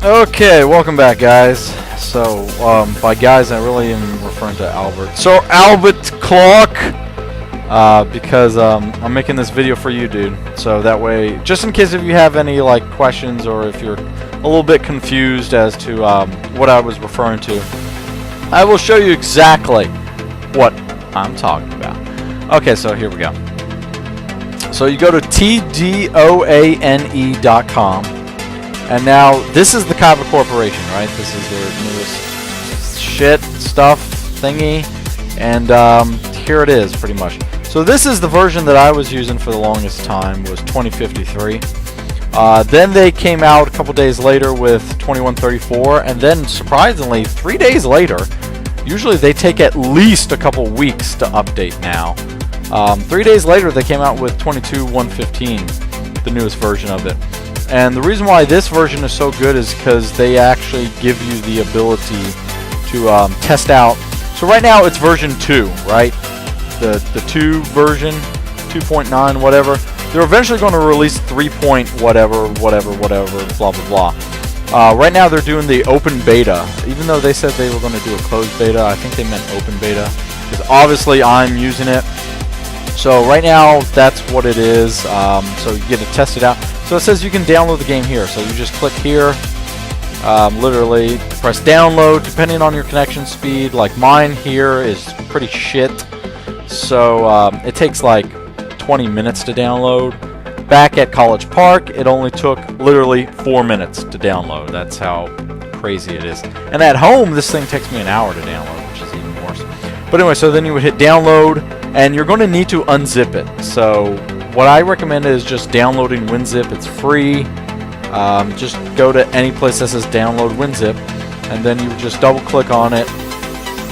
Okay, welcome back, guys. So, by guys, I really am referring to Albert. So, Albert Clock, because I'm making this video for you, dude. So that way, just in case if you have any like questions or if you're a little bit confused as to what I was referring to, I will show you exactly what I'm talking about. Okay, so here we go. So you go to tdoane.com. And now, this is the Kava Corporation, right? This is their newest shit, stuff, thingy. And here it is, pretty much. So this is the version that I was using for the longest time, was 2053. Then they came out a couple days later with 2134. And then, surprisingly, 3 days later, usually they take at least a couple weeks to update now. 3 days later, they came out with 22115, the newest version of it. And the reason why this version is so good is because they actually give you the ability to test out. So right now it's version 2, right? The 2 version, 2.9, whatever. They're eventually going to release 3. Whatever, blah, blah, blah. Right now they're doing the open beta. Even though they said they were going to do a closed beta, I think they meant open beta. Because obviously I'm using it. So right now that's what it is. So you get to test it out. So it says you can download the game here. So you just click here, literally press download, depending on your connection speed. Like mine here is pretty shit. So it takes like 20 minutes to download. Back at College Park, it only took literally 4 minutes to download. That's how crazy it is. And at home, this thing takes me an hour to download, which is even worse. But anyway, so then you would hit download, and you're going to need to unzip it. So what I recommend is just downloading WinZip. It's free. Just go to any place that says download WinZip, and then you just double click on it.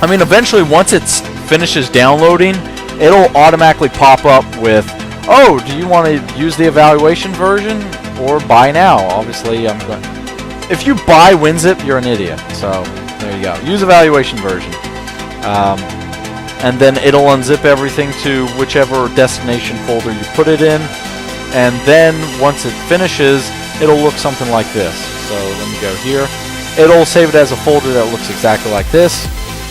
I mean, eventually once it finishes downloading, it'll automatically pop up with, oh, do you want to use the evaluation version or buy now? Obviously, if you buy WinZip, you're an idiot. So there you go. Use evaluation version. And then it'll unzip everything to whichever destination folder you put it in. And then once it finishes, it'll look something like this. So let me go here. It'll save it as a folder that looks exactly like this.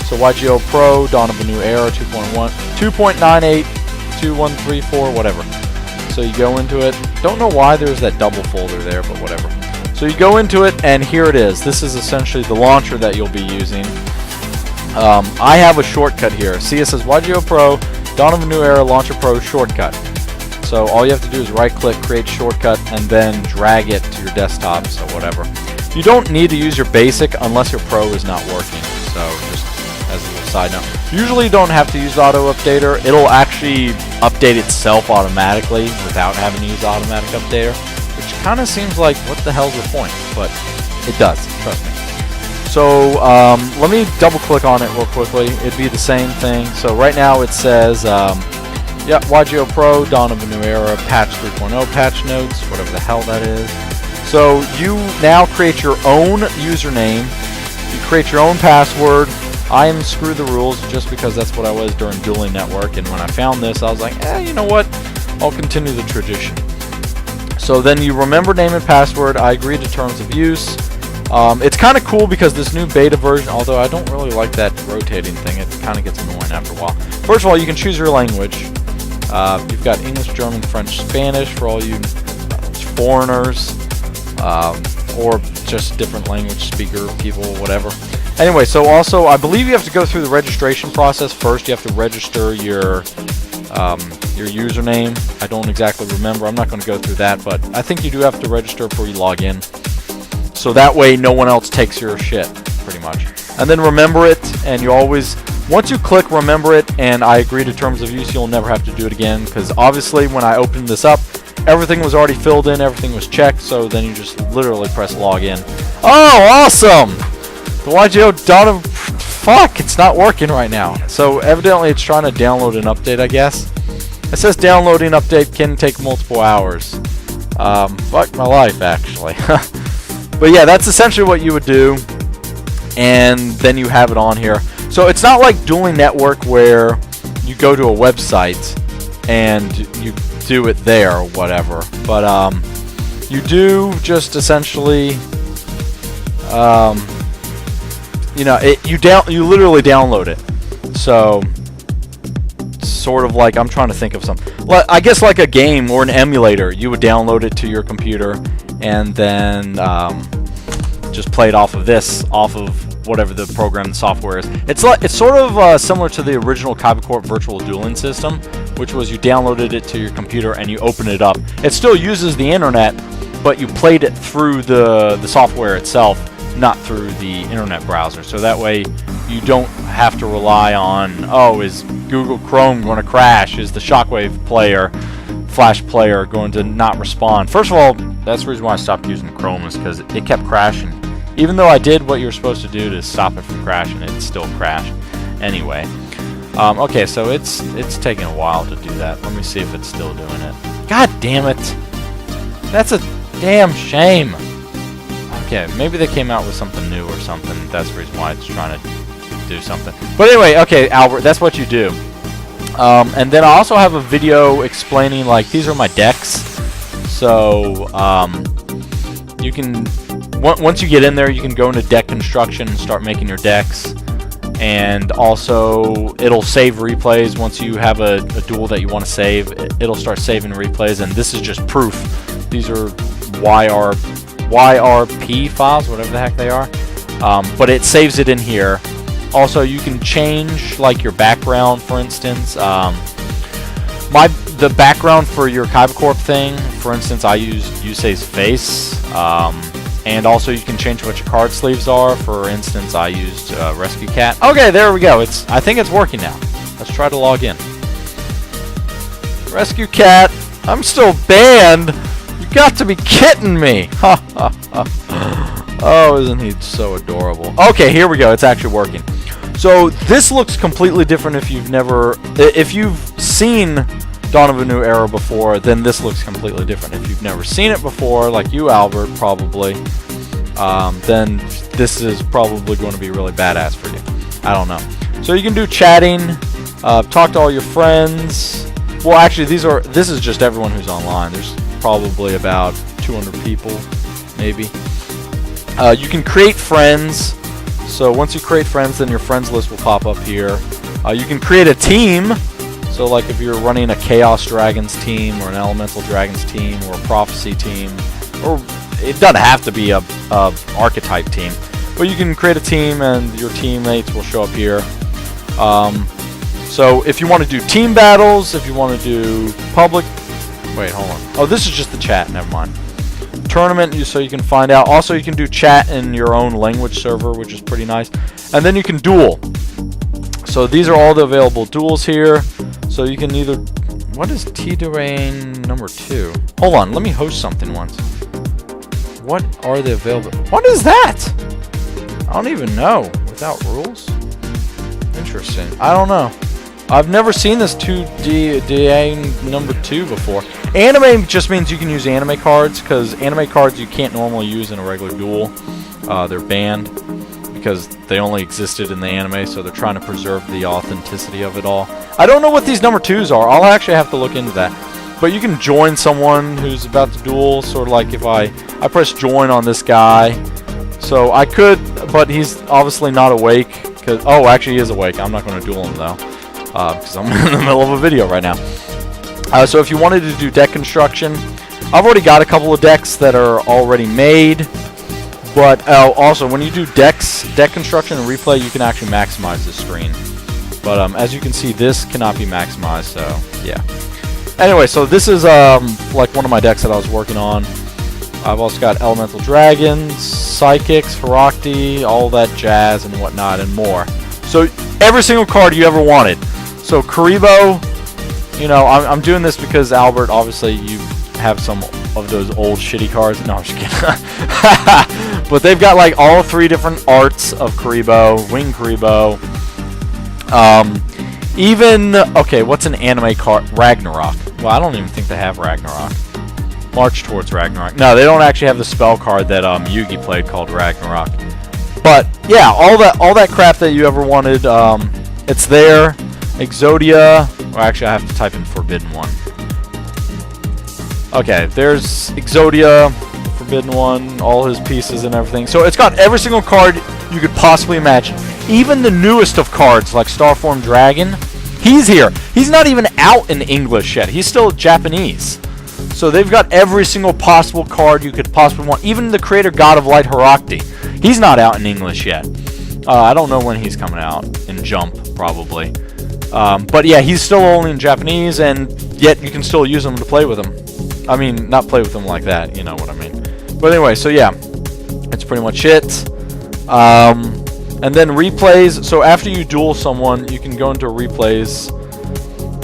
So YGO Pro, Dawn of a New Era, 2.1, 2.98, 2134, whatever. So you go into it. Don't know why there's that double folder there, but whatever. So you go into it, and here it is. This is essentially the launcher that you'll be using. I have a shortcut here. See, it says YGO Pro, Dawn of a New Era, Launcher Pro shortcut. So all you have to do is right-click, create shortcut, and then drag it to your desktop, so whatever. You don't need to use your basic unless your Pro is not working. So just as a little side note. Usually you don't have to use Auto Updater. It'll actually update itself automatically without having to use Automatic Updater, which kind of seems like, what the hell's the point? But it does, trust me. So let me double click on it real quickly. It'd be the same thing. So right now it says, yeah, YGO Pro, Dawn of a New Era, patch 3.0, patch notes, whatever the hell that is. So you now create your own username. You create your own password. I am screw the rules just because that's what I was during Dueling Network. And when I found this, I was like, you know what? I'll continue the tradition. So then you remember name and password. I agree to terms of use. It's kind of cool because this new beta version, although I don't really like that rotating thing, it kind of gets annoying after a while. First of all, you can choose your language. You've got English, German, French, Spanish for all you foreigners, or just different language speaker people, whatever. Anyway, so also, I believe you have to go through the registration process first. You have to register your username. I don't exactly remember. I'm not going to go through that, but I think you do have to register before you log in. So that way no one else takes your shit, pretty much. And then remember it, and you always, once you click remember it and I agree to terms of use, you'll never have to do it again, because obviously when I opened this up, everything was already filled in, everything was checked, so then you just literally press login. Oh, awesome! The YGO Dawn of... Fuck, it's not working right now. So evidently it's trying to download an update, I guess. It says downloading update can take multiple hours. Fuck my life, actually. But yeah, that's essentially what you would do, and then you have it on here. So it's not like Dueling Network where you go to a website and you do it there or whatever, but you do just essentially you know, you literally download it. So sort of like, I'm trying to think of something. I guess like a game or an emulator. You would download it to your computer and then just play it off of whatever the program, the software is. It's sort of similar to the original CyberCorp virtual dueling system, which was you downloaded it to your computer and you open it up. It still uses the internet, but you played it through the software itself, not through the internet browser. So that way you don't have to rely on, oh, is Google Chrome going to crash? Is the Shockwave player, Flash player, going to not respond? First of all, that's the reason why I stopped using Chrome, is because it kept crashing. Even though I did what you were supposed to do to stop it from crashing, it still crashed anyway. Okay, so it's taking a while to do that. Let me see if it's still doing it. God damn it! That's a damn shame. Okay, maybe they came out with something new or something. That's the reason why it's trying to do something. But anyway, okay, Albert, that's what you do. And then I also have a video explaining, like, these are my decks. So you can, once you get in there, you can go into deck construction and start making your decks. And also, it'll save replays. Once you have a duel that you want to save, it'll start saving replays. And this is just proof. These are YRP files, whatever the heck they are. But it saves it in here. Also, you can change, like, your background, for instance. The background for your CyberCorp thing, for instance, I use Yusei's face. And also, you can change what your card sleeves are. For instance, I used Rescue Cat. Okay, there we go. I think it's working now. Let's try to log in. Rescue Cat, I'm still banned. You got to be kidding me. Ha ha ha. Oh, isn't he so adorable? Okay, here we go. It's actually working. So this looks completely different if you've seen Dawn of a New Era before, then this looks completely different. If you've never seen it before, like you, Albert, probably, then this is probably going to be really badass for you. I don't know. So you can do chatting, talk to all your friends. Well, actually, this is just everyone who's online. There's probably about 200 people, maybe. You can create friends. So once you create friends, then your friends list will pop up here. You can create a team. So like if you're running a Chaos Dragons team or an Elemental Dragons team or a Prophecy team, or it doesn't have to be a archetype team, but you can create a team and your teammates will show up here. So if you want to do team battles, if you want to do public, wait, hold on. Oh, this is just the chat. Never mind. Tournament, so you can find out. Also, you can do chat in your own language server, which is pretty nice. And then you can duel. So these are all the available duels here. So you can either... What is T-Domain number 2? Hold on, let me host something once. What are the available... What is that? I don't even know. Without rules? Interesting. I don't know. I've never seen this 2D number 2 before. Anime just means you can use anime cards, because anime cards you can't normally use in a regular duel. They're banned because they only existed in the anime, so they're trying to preserve the authenticity of it all. I don't know what these number 2s are. I'll actually have to look into that. But you can join someone who's about to duel, sort of like if I press join on this guy. So I could, but he's obviously not awake. Oh, actually he is awake. I'm not going to duel him though, because I'm in the middle of a video right now. So if you wanted to do deck construction, I've already got a couple of decks that are already made. But also, when you do deck construction and replay, you can actually maximize the screen. But as you can see, this cannot be maximized, so yeah. Anyway, so this is like one of my decks that I was working on. I've also got Elemental Dragons, Psychics, Herakti, all that jazz and whatnot, and more. So every single card you ever wanted. So Karibo, you know, I'm doing this because Albert, obviously you have some of those old shitty cards. No, I'm just kidding. But they've got like all 3 different arts of Karibo, Wing Karibo. Even, okay, what's an anime card? Ragnarok. Well, I don't even think they have Ragnarok. March Towards Ragnarok. No, they don't actually have the spell card that Yugi played called Ragnarok. But yeah, all that crap that you ever wanted, it's there. Exodia. Or actually, I have to type in Forbidden One. Okay, there's Exodia, Forbidden One, all his pieces and everything. So it's got every single card you could possibly imagine. Even the newest of cards, like Starform Dragon, he's here. He's not even out in English yet. He's still Japanese. So they've got every single possible card you could possibly want. Even the creator God of Light, Herakti, he's not out in English yet. I don't know when he's coming out. In Jump, probably. But yeah, he's still only in Japanese, and yet you can still use him to play with him. I mean, not play with him like that, you know what I mean. But anyway, so yeah, that's pretty much it. And then replays. So after you duel someone, you can go into replays,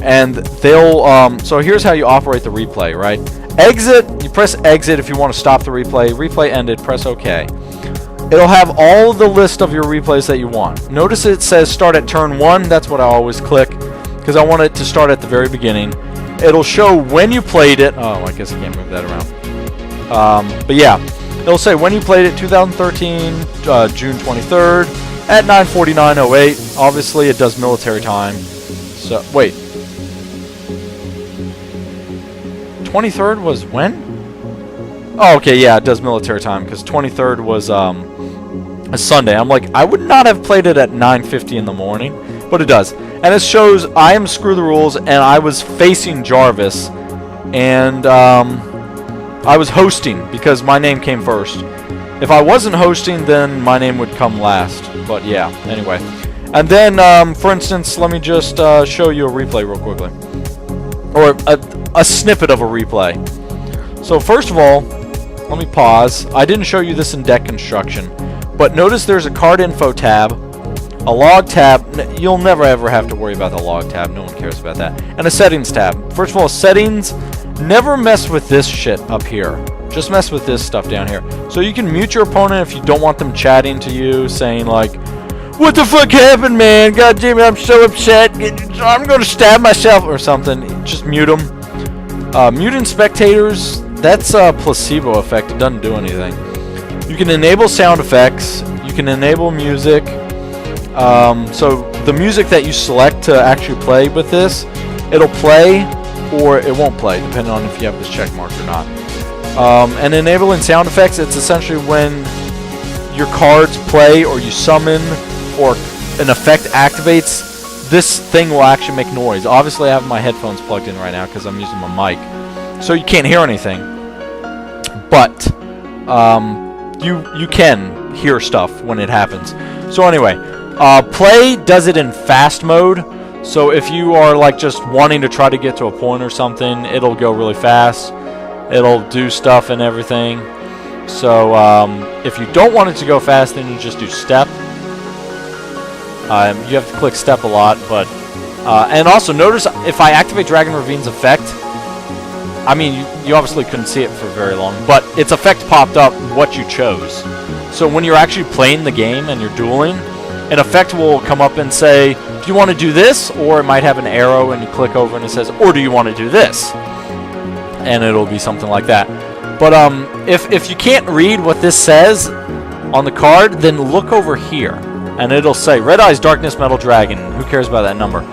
and they'll. So here's how you operate the replay, right? Exit. You press exit if you want to stop the replay. Replay ended. Press OK. It'll have all the list of your replays that you want. Notice it says start at turn 1. That's what I always click, because I want it to start at the very beginning. It'll show when you played it. Oh, I guess I can't move that around. But yeah, it'll say when you played it, 2013, June 23rd, at 9:49:08. Obviously, it does military time. So, wait. 23rd was when? Oh, okay, yeah, it does military time, because 23rd was a Sunday. I'm like, I would not have played it at 9:50 in the morning, but it does. And it shows I am Screw the Rules, and I was facing Jarvis, and I was hosting, because my name came first. If I wasn't hosting, then my name would come last. But yeah, anyway. And then, for instance, let me just show you a replay real quickly. Or a snippet of a replay. So first of all, let me pause. I didn't show you this in deck construction, but notice there's a card info tab, a log tab. You'll never ever have to worry about the log tab. No one cares about that. And a settings tab. First of all, settings, never mess with this shit up here. Just mess with this stuff down here. So you can mute your opponent if you don't want them chatting to you, saying like, what the fuck happened, man? God damn it, I'm so upset. I'm going to stab myself or something. Just mute them. Muting spectators, that's a placebo effect. It doesn't do anything. You can enable sound effects. You can enable music. So the music that you select to actually play with this, it'll play or it won't play, depending on if you have this check marked or not. And enabling sound effects, it's essentially when your cards play or you summon or an effect activates, this thing will actually make noise. Obviously, I have my headphones plugged in right now because I'm using my mic, so you can't hear anything. But you can hear stuff when it happens. So anyway, play does it in fast mode. So if you are like just wanting to try to get to a point or something, it'll go really fast. It'll do stuff and everything. So if you don't want it to go fast, then you just do step. You have to click step a lot, but and also notice if I activate Dragon Ravine's effect, I mean you obviously couldn't see it for very long, but its effect popped up what you chose. So when you're actually playing the game and you're dueling, an effect will come up and say, do you want to do this? Or it might have an arrow and you click over and it says, or do you want to do this? And it'll be something like that. But if you can't read what this says on the card, then look over here. And it'll say, Red Eyes Darkness Metal Dragon. Who cares about that number?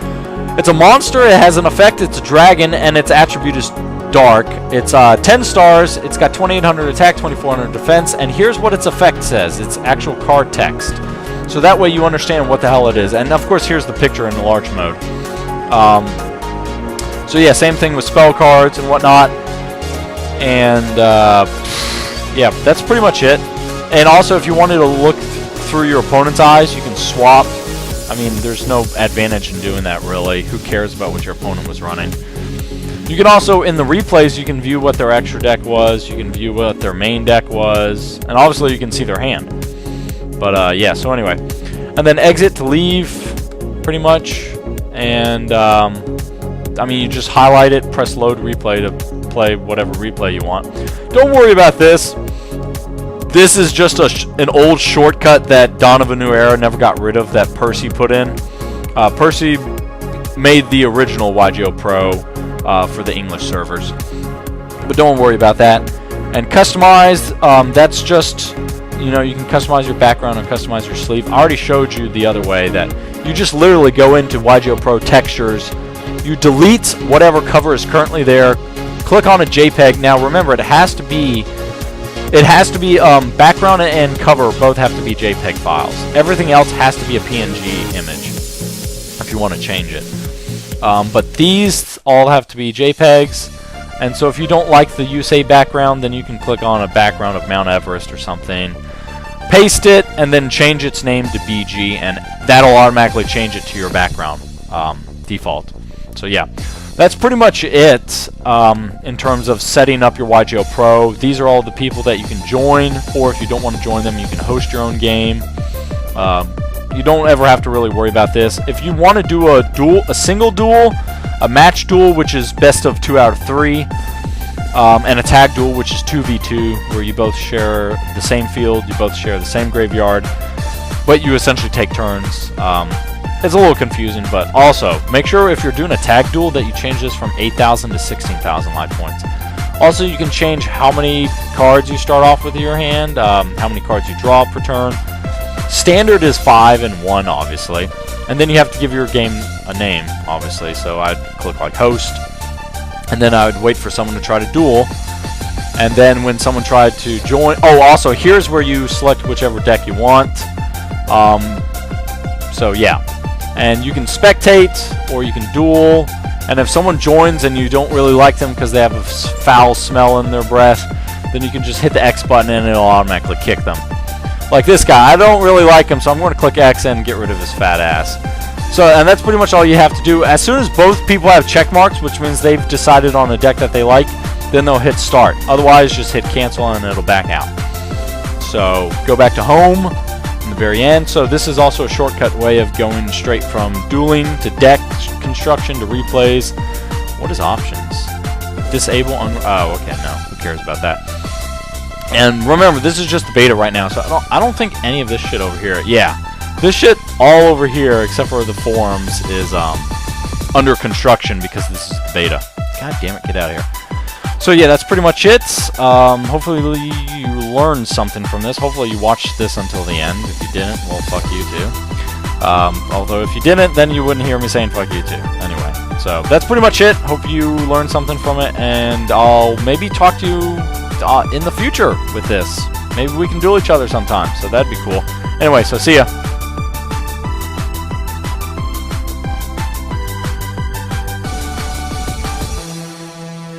It's a monster, it has an effect, it's a dragon, and its attribute is dark. It's 10 stars, it's got 2800 attack, 2400 defense, and here's what its effect says. It's actual card text. So that way you understand what the hell it is. And of course, here's the picture in the large mode. So yeah, same thing with spell cards and whatnot. And yeah, that's pretty much it. And also, if you wanted to look through your opponent's eyes, you can swap. I mean, there's no advantage in doing that, really. Who cares about what your opponent was running? You can also, in the replays, you can view what their extra deck was. You can view what their main deck was. And obviously, you can see their hand. But yeah, so anyway. And then exit to leave, pretty much. And, I mean, you just highlight it, press load replay to play whatever replay you want. Don't worry about this. This is just an old shortcut that Dawn of a New Era never got rid of, that Percy put in. Percy made the original YGO Pro for the English servers. But don't worry about that. And customized, that's just, you know, you can customize your background and customize your sleeve. I already showed you the other way that you just literally go into YGO Pro textures, you delete whatever cover is currently there, click on a JPEG. Now remember, it has to be It has to be background and cover both have to be JPEG files. Everything else has to be a PNG image if you want to change it. But these all have to be JPEGs. And so if you don't like the USA background, then you can click on a background of Mount Everest or something, paste it, and then change its name to BG, and that'll automatically change it to your background default. So yeah, that's pretty much it in terms of setting up your YGO Pro. These are all the people that you can join, or if you don't want to join them, you can host your own game. You don't ever have to really worry about this. If you want to do a single duel, a match duel, which is best of 2 out of 3, and a tag duel, which is 2v2, where you both share the same field, you both share the same graveyard, but you essentially take turns. It's a little confusing, but also make sure if you're doing a tag duel that you change this from 8,000 to 16,000 life points. Also, you can change how many cards you start off with in your hand, how many cards you draw per turn. Standard is 5 and 1, obviously. And then you have to give your game a name, obviously. So I'd click like host, and then I would wait for someone to try to duel. And then when someone tried to join... Oh, also, here's where you select whichever deck you want. So, yeah. And you can spectate, or you can duel. And if someone joins and you don't really like them because they have a foul smell in their breath, then you can just hit the X button and it'll automatically kick them. Like this guy, I don't really like him, so I'm going to click X and get rid of his fat ass. So, and that's pretty much all you have to do. As soon as both people have check marks, which means they've decided on a deck that they like, then they'll hit start. Otherwise, just hit cancel and it'll back out. So, go back to home in the very end. So this is also a shortcut way of going straight from dueling to deck construction to replays. What is options? Disable oh, okay, no. Who cares about that? And remember, this is just the beta right now, so I don't think any of this shit over here. Yeah, this shit all over here, except for the forums, is under construction because this is the beta. God damn it, get out of here. So yeah, that's pretty much it. Hopefully you learned something from this. Hopefully you watched this until the end. If you didn't, well, fuck you too. Although if you didn't, then you wouldn't hear me saying fuck you too. Anyway, so that's pretty much it. Hope you learned something from it, and I'll maybe talk to you in the future with this. Maybe we can duel each other sometime, so that'd be cool. Anyway, so see ya.